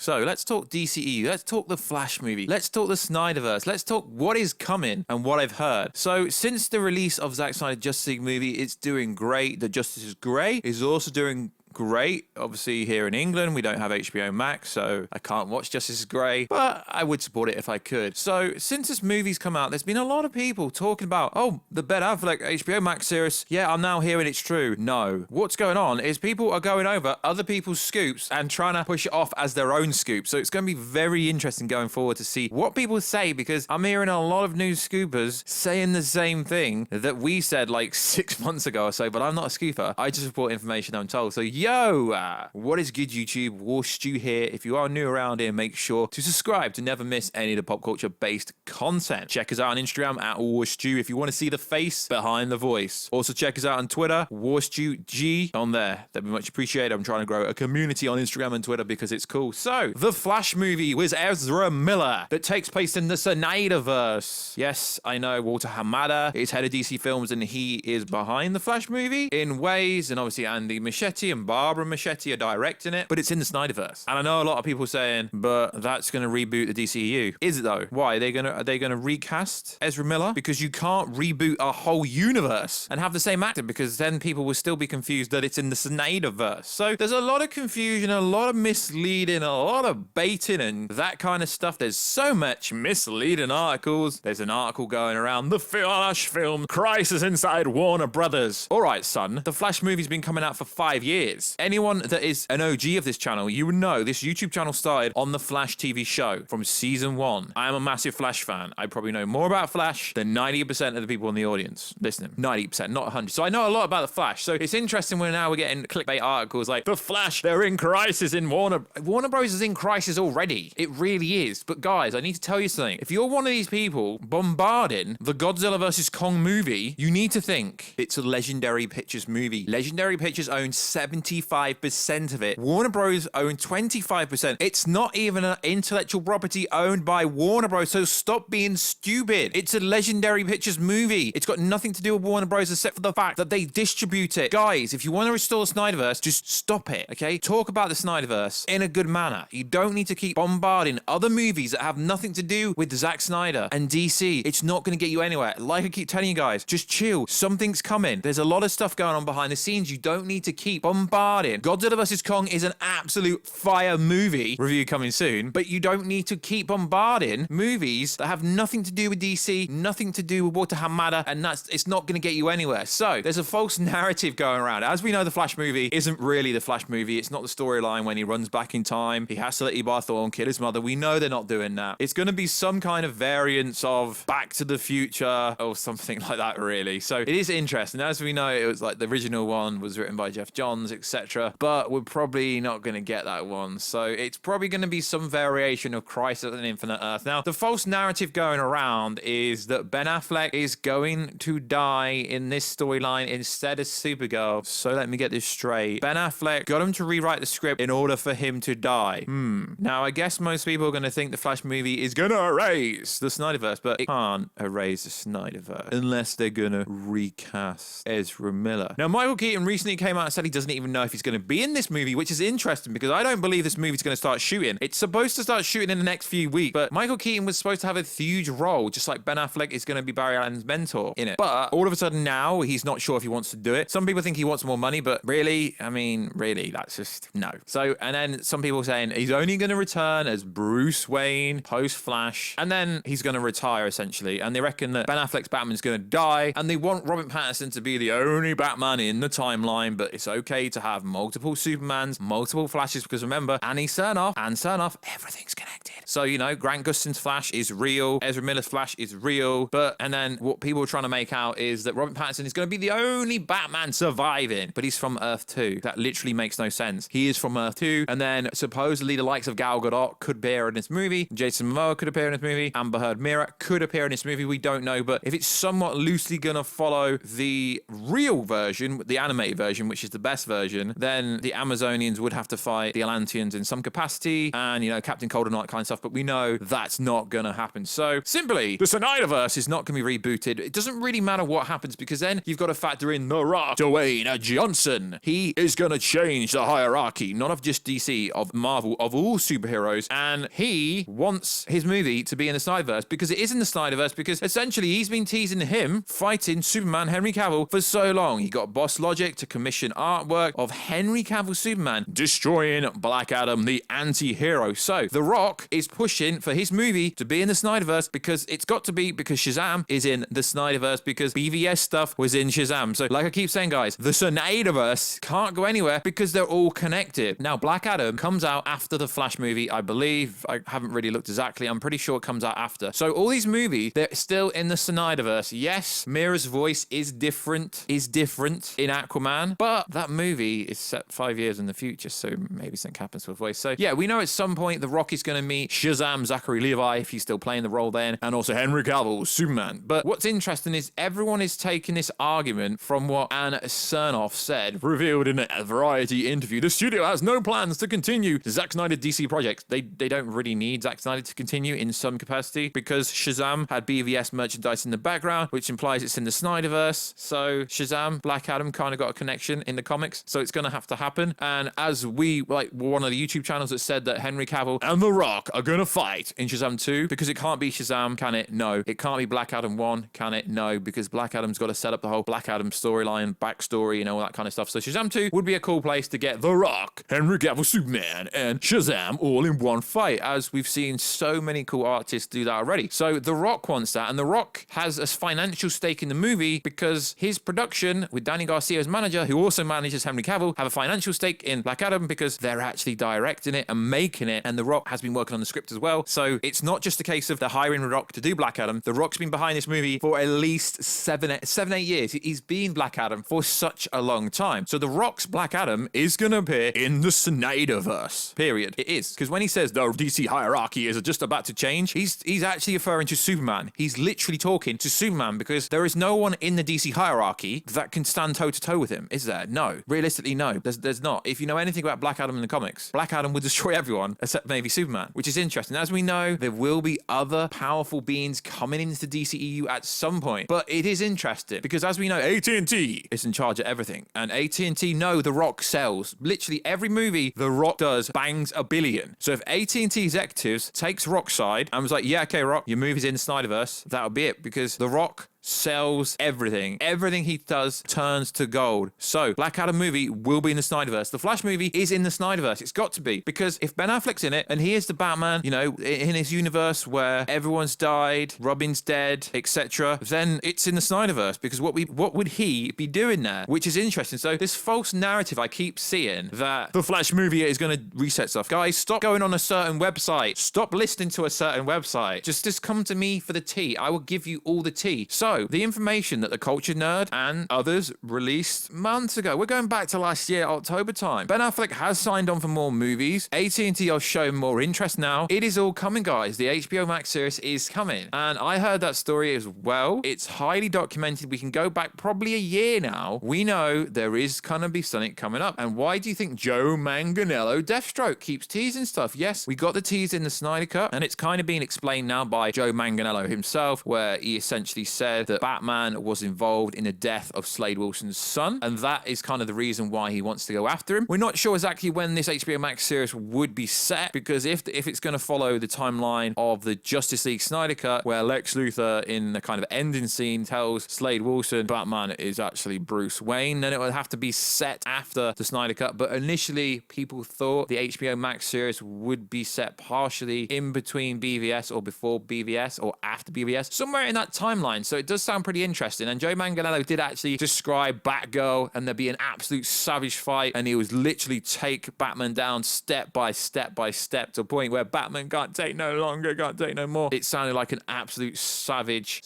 So let's talk DCEU. Let's talk the Flash movie. Let's talk the SnyderVerse. Let's talk what is coming and what I've heard. So since the release of Zack Snyder's Justice League movie, it's doing great. The Justice is great. It's also doing great. Obviously, here in England, we don't have HBO Max, so I can't watch Justice is Great, but I would support it if I could. So, since this movie's come out, there's been a lot of people talking about, oh, the Ben Affleck HBO Max series. Yeah, I'm now hearing it's true. No. What's going on is people are going over other people's scoops and trying to push it off as their own scoop. So, it's going to be very interesting going forward to see what people say, because I'm hearing a lot of news scoopers saying the same thing that we said like 6 months ago or so, but I'm not a scooper. I just report information I'm told. So, what is good, YouTube? Warstu here. If you are new around here, make sure to subscribe to never miss any of the pop culture based content. Check us out on Instagram at Warstu if you want to see the face behind the voice. Also check us out on Twitter, WarstuG on there. That'd be much appreciated. I'm trying to grow a community on Instagram and Twitter because it's cool. So, the Flash movie with Ezra Miller that takes place in the SnyderVerse. Yes, I know Walter Hamada is head of DC Films and he is behind the Flash movie in ways, and obviously Andy Muschietti and Barbara Muschietti are directing it, but it's in the SnyderVerse. And I know a lot of people saying, but that's going to reboot the DCEU. Is it though? Why? Are they going to recast Ezra Miller? Because you can't reboot a whole universe and have the same actor, because then people will still be confused that it's in the SnyderVerse. So there's a lot of confusion, a lot of misleading, a lot of baiting and that kind of stuff. There's so much misleading articles. There's an article going around, the Flash film crisis inside Warner Brothers. All right, son, the Flash movie's been coming out for 5 years. Anyone that is an OG of this channel, you would know this YouTube channel started on the Flash TV show from season 1. I am a massive Flash fan. I probably know more about Flash than 90% of the people in the audience listening. 90%, not 100. So I know a lot about the Flash. So it's interesting when now we're getting clickbait articles like, the Flash, they're in crisis in Warner. Warner Bros. Is in crisis already. It really is. But guys, I need to tell you something. If you're one of these people bombarding the Godzilla vs. Kong movie, you need to think it's a Legendary Pictures movie. Legendary Pictures owns 75% of it. Warner Bros. Own 25%. It's not even an intellectual property owned by Warner Bros. So stop being stupid. It's a Legendary Pictures movie. It's got nothing to do with Warner Bros. Except for the fact that they distribute it. Guys, if you want to restore the SnyderVerse, just stop it, okay? Talk about the SnyderVerse in a good manner. You don't need to keep bombarding other movies that have nothing to do with Zack Snyder and DC. It's not going to get you anywhere. Like I keep telling you guys, just chill. Something's coming. There's a lot of stuff going on behind the scenes. You don't need to keep bombarding. Godzilla vs. Kong is an absolute fire movie. Review coming soon. But you don't need to keep bombarding movies that have nothing to do with DC, nothing to do with Walter Hamada, and it's not going to get you anywhere. So there's a false narrative going around. As we know, the Flash movie isn't really the Flash movie. It's not the storyline when he runs back in time. He has to let Ebar Thorne kill his mother. We know they're not doing that. It's going to be some kind of variance of Back to the Future or something like that, really. So it is interesting. As we know, it was like the original one was written by Jeff Johns, etc. But we're probably not going to get that one. So it's probably going to be some variation of Crisis on Infinite Earth. Now, the false narrative going around is that Ben Affleck is going to die in this storyline instead of Supergirl. So let me get this straight. Ben Affleck got him to rewrite the script in order for him to die. Now, I guess most people are going to think the Flash movie is going to erase the SnyderVerse, but it can't erase the SnyderVerse unless they're going to recast Ezra Miller. Now, Michael Keaton recently came out and said he doesn't even know if he's going to be in this movie, which is interesting because I don't believe this movie's going to start shooting. It's supposed to start shooting in the next few weeks, but Michael Keaton was supposed to have a huge role, just like Ben Affleck is going to be Barry Allen's mentor in it. But all of a sudden now, he's not sure if he wants to do it. Some people think he wants more money, but really, I mean, really, that's just no. So, and then some people saying he's only going to return as Bruce Wayne post-Flash, and then he's going to retire essentially. And they reckon that Ben Affleck's Batman's going to die, and they want Robert Pattinson to be the only Batman in the timeline, but it's okay to have multiple Supermans, multiple Flashes, because remember, Annie Sernoff and Sernoff, everything's connected. So, you know, Grant Gustin's Flash is real, Ezra Miller's Flash is real, and then what people are trying to make out is that Robert Pattinson is going to be the only Batman surviving, but he's from Earth 2. That literally makes no sense. He is from Earth 2, and then supposedly the likes of Gal Gadot could appear in this movie, Jason Momoa could appear in this movie, Amber Heard Mira could appear in this movie, we don't know, but if it's somewhat loosely going to follow the real version, the animated version, which is the best version, version, then the Amazonians would have to fight the Atlanteans in some capacity, and, you know, Captain Cold and all that kind of stuff, but we know that's not gonna happen. So, simply, the SnyderVerse is not gonna be rebooted. It doesn't really matter what happens, because then you've got to factor in The Rock, Dwayne Johnson. He is gonna change the hierarchy, not of just DC, of Marvel, of all superheroes, and he wants his movie to be in the SnyderVerse, because it is in the SnyderVerse, because essentially he's been teasing him fighting Superman Henry Cavill for so long. He got Boss Logic to commission artwork of Henry Cavill Superman destroying Black Adam, the anti-hero. So The Rock is pushing for his movie to be in the SnyderVerse, because it's got to be, because Shazam is in the SnyderVerse, because BVS stuff was in Shazam. So like I keep saying, guys, the SnyderVerse can't go anywhere because they're all connected. Now, Black Adam comes out after the Flash movie, I believe. I haven't really looked exactly. I'm pretty sure it comes out after. So all these movies, they're still in the SnyderVerse. Yes, Mira's voice is different in Aquaman, but that movie is set 5 years in the future, so maybe something happens to her voice. So yeah, we know at some point The Rock is going to meet Shazam, Zachary Levi, if he's still playing the role then, and also Henry Cavill, Superman. But what's interesting is everyone is taking this argument from what Ann Cernoff said, revealed in a Variety interview. The studio has no plans to continue the Zack Snyder DC projects. They don't really need Zack Snyder to continue in some capacity, because Shazam had BVS merchandise in the background, which implies it's in the SnyderVerse. So Shazam, Black Adam kind of got a connection in the comics, so it's going to have to happen. And as we, like, one of the YouTube channels that said that Henry Cavill and The Rock are going to fight in Shazam 2, because it can't be Shazam, can it? No. It can't be Black Adam 1, can it? No, because Black Adam's got to set up the whole Black Adam storyline, backstory, and all that kind of stuff. So Shazam 2 would be a cool place to get The Rock, Henry Cavill Superman, and Shazam all in one fight, as we've seen so many cool artists do that already. So The Rock wants that, and The Rock has a financial stake in the movie, because his production with Danny Garcia as manager, who also manages Henry Cavill, have a financial stake in Black Adam, because they're actually directing it and making it, and The Rock has been working on the script as well. So it's not just a case of they're hiring The Rock to do Black Adam. The Rock's been behind this movie for at least 7-8 years. He's been Black Adam for such a long time. So The Rock's Black Adam is going to appear in the SnyderVerse, period. It is, because when he says the DC hierarchy is just about to change, he's actually referring to Superman. He's literally talking to Superman, because there is no one in the DC hierarchy that can stand toe-to-toe with him, is there? No. Realistically, no. There's not. If you know anything about Black Adam in the comics, Black Adam would destroy everyone except maybe Superman, which is interesting. As we know, there will be other powerful beings coming into the DCEU at some point, but it is interesting, because as we know, AT&T is in charge of everything, and AT&T know The Rock sells. Literally every movie The Rock does bangs $1 billion. So if AT&T executives takes Rock's side and was like, yeah, okay, Rock, your movie's in the SnyderVerse, that'll be it, because The Rock sells everything. Everything he does turns to gold. So Black Adam movie will be in the SnyderVerse. The Flash movie is in the SnyderVerse. It's got to be, because if Ben Affleck's in it and he is the Batman, you know, in his universe where everyone's died, Robin's dead, etc., then it's in the SnyderVerse, because what would he be doing there? Which is interesting. So this false narrative I keep seeing that the Flash movie is going to reset stuff. Guys, stop going on a certain website. Stop listening to a certain website. Just come to me for the tea. I will give you all the tea. So the information that the Culture Nerd and others released months ago, we're going back to last year, October time. Ben Affleck has signed on for more movies. AT&T are showing more interest now. It is all coming, guys. The HBO Max series is coming. And I heard that story as well. It's highly documented. We can go back probably a year now. We know there is going to be something coming up. And why do you think Joe Manganiello Deathstroke keeps teasing stuff? Yes, we got the tease in the Snyder Cut, and it's kind of being explained now by Joe Manganiello himself, where he essentially said that Batman was involved in the death of Slade Wilson's son, and that is kind of the reason why he wants to go after him. We're not sure exactly when this HBO Max series would be set, because if it's going to follow the timeline of the Justice League Snyder Cut, where Lex Luthor in the kind of ending scene tells Slade Wilson Batman is actually Bruce Wayne, then it would have to be set after the Snyder Cut. But initially, people thought the HBO Max series would be set partially in between BVS, or before BVS, or after BVS, somewhere in that timeline. So it does sound pretty interesting. And Joe Manganiello did actually describe Batgirl, and there'd be an absolute savage fight, and he was literally take Batman down step by step by step, to a point where Batman can't take no longer, can't take no more. It sounded like an absolute savage.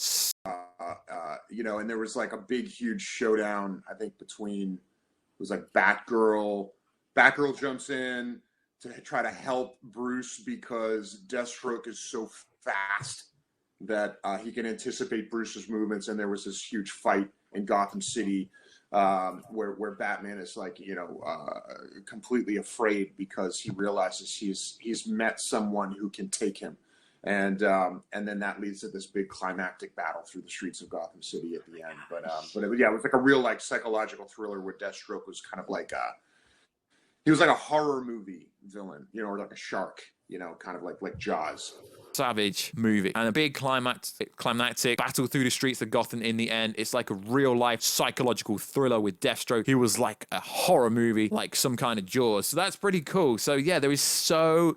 You know, and there was like a big, huge showdown, I think, between, it was like Batgirl jumps in to try to help Bruce, because Deathstroke is so fast that he can anticipate Bruce's movements, and there was this huge fight in Gotham City. where Batman is like, completely afraid because he realizes he's met someone who can take him. And then that leads to this big climactic battle through the streets of Gotham City at the end. But yeah, it was like a real like psychological thriller where Deathstroke was kind of like he was like a horror movie villain, or like a shark, kind of like Jaws. Savage movie and a big climactic battle through the streets of Gotham in the end. It's like a real life psychological thriller with Deathstroke. He was like a horror movie, like some kind of Jaws. So that's pretty cool. So yeah, there is so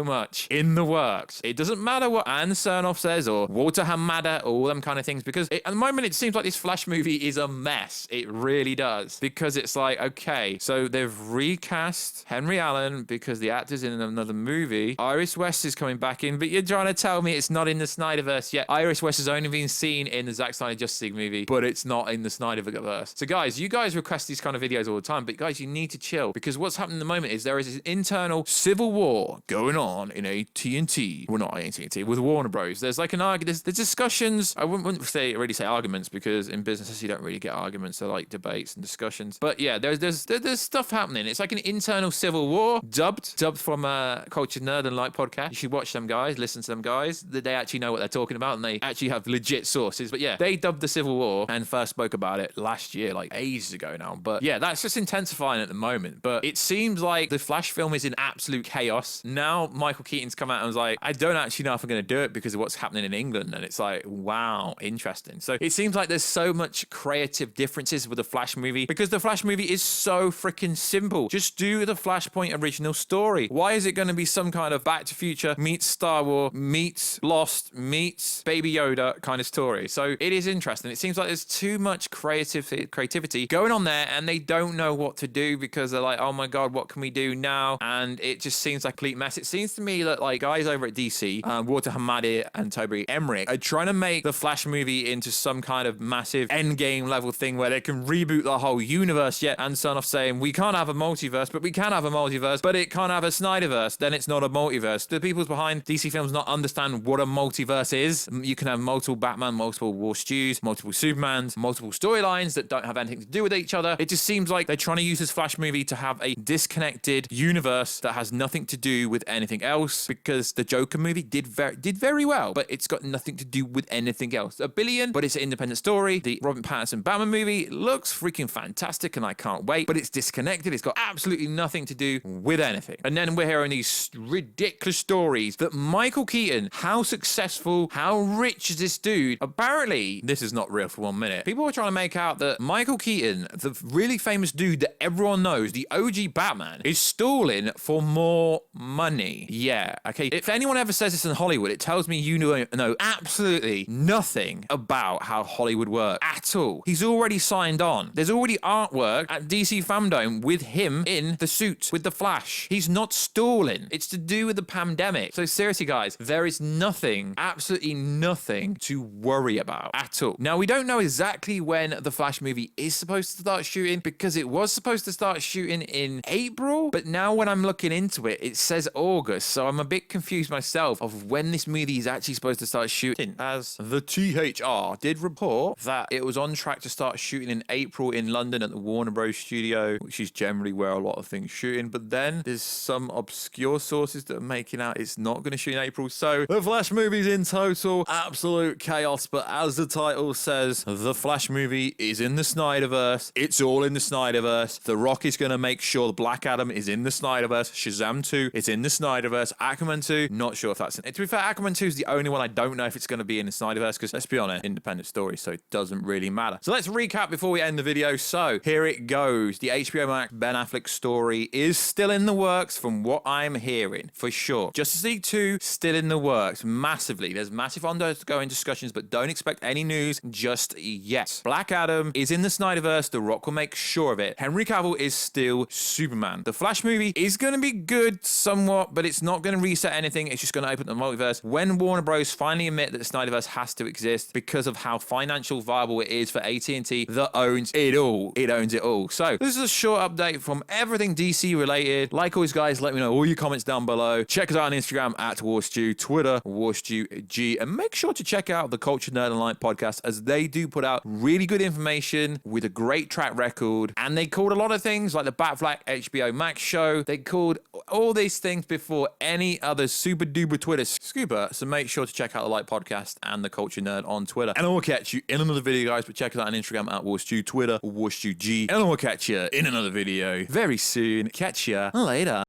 much in the works. It doesn't matter what Ann Chernoff says or Walter Hamada or all them kind of things, because at the moment it seems like this Flash movie is a mess. It really does, because it's like, okay, so they've recast Henry Allen because the actor's in another movie. Iris West is coming back in, but you're trying to tell me it's not in the SnyderVerse yet. Iris West has only been seen in the Zack Snyder Justice League movie, but it's not in the SnyderVerse. So guys, you guys request these kind of videos all the time, but guys, you need to chill, because what's happening at the moment is there is an internal civil war going on in AT&T. Well, not AT&T, with Warner Bros. There's like there's discussions. I wouldn't really say arguments, because in businesses you don't really get arguments. They're like debates and discussions. But yeah, there's stuff happening. It's like an internal civil war, dubbed from Culture Nerd and Light podcast. You should watch them, guys. Listen to them, guys. They actually know what they're talking about, and they actually have legit sources. But yeah, they dubbed the Civil War and first spoke about it last year, like ages ago now. But yeah, that's just intensifying at the moment. But it seems like the Flash film is in absolute chaos. Now Michael Keaton's come out and was like, I don't actually know if I'm going to do it because of what's happening in England. And it's like, wow, interesting. So it seems like there's so much creative differences with the Flash movie, because the Flash movie is so freaking simple. Just do the Flashpoint original story. Why is it going to be some kind of Back to Future meets Star Wars meets Lost meets Baby Yoda kind of story? So it is interesting. It seems like there's too much creativity going on there, and they don't know what to do, because they're like, oh my god, what can we do now? And it just seems like a complete mess. It seems to me that like guys over at DC, Walter Hamada and Toby Emmerich, are trying to make the Flash movie into some kind of massive endgame level thing where they can reboot the whole universe. Yet and son of saying, we can't have a multiverse, but we can have a multiverse, but it can't have a Snyderverse. Then it's not a multiverse. The people behind DC films not understand what a multiverse is. You can have multiple Batman, multiple Warstus, multiple Supermans, multiple storylines that don't have anything to do with each other. It just seems like they're trying to use this Flash movie to have a disconnected universe that has nothing to do with anything else, because the Joker movie did very well, but it's got nothing to do with anything else. $1 billion, but it's an independent story. The Robert Pattinson Batman movie looks freaking fantastic, and I can't wait, but it's disconnected. It's got absolutely nothing to do with anything. And then we're hearing these ridiculous stories that Michael Keaton, how successful, how rich is this dude? Apparently, this is not real for 1 minute. People are trying to make out that Michael Keaton, the really famous dude that everyone knows, the OG Batman, is stalling for more money. Yeah, okay. If anyone ever says this in Hollywood, it tells me you know absolutely nothing about how Hollywood works at all. He's already signed on. There's already artwork at DC Fandom with him in the suit with the Flash. He's not stalling. It's to do with the pandemic. So seriously, guys, there is nothing, absolutely nothing to worry about at all. Now, we don't know exactly when the Flash movie is supposed to start shooting, because it was supposed to start shooting in April, but now when I'm looking into it, it says August. So I'm a bit confused myself of when this movie is actually supposed to start shooting, as the THR did report that it was on track to start shooting in April in London at the Warner Bros. Studio, which is generally where a lot of things shooting. But then there's some obscure sources that are making out it's not going to shoot in April. So the Flash movie's in total absolute chaos. But as the title says, the Flash movie is in the Snyderverse. It's all in the Snyderverse. The Rock is going to make sure the Black Adam is in the Snyderverse. Shazam 2 is in the Snyderverse. Aquaman 2, not sure if that's in. To be fair, Aquaman 2 is the only one I don't know if it's going to be in the Snyderverse, because let's be honest, independent story, so it doesn't really matter. So let's recap before we end the video. So here it goes. The HBO Max Ben Affleck story is still in the works from what I'm hearing, for sure. Justice League 2, still in the works, massively. There's massive ongoing discussions, but don't expect any news just yet. Black Adam is in the Snyderverse. The Rock will make sure of it. Henry Cavill is still Superman. The Flash movie is going to be good somewhat, but it's not going to reset anything. It's just going to open the multiverse when Warner Bros. Finally admit that the Snyderverse has to exist, because of how financial viable it is for AT&T that owns it all. It owns it all. So this is a short update from everything DC related. Like always, guys, let me know all your comments down below. Check us out on Instagram at Warstu. Warstu, Twitter, Warstu G. And make sure to check out the Culture Nerd and Light podcast, as they do put out really good information with a great track record. And they called a lot of things like the Batfleck HBO Max show. They called all these things before any other super duper Twitter scuba. So make sure to check out the Light podcast and the Culture Nerd on Twitter. And I will catch you in another video, guys. But check us out on Instagram at Warstu, Twitter, Warstu G. And I will catch you in another video very soon. Catch ya later.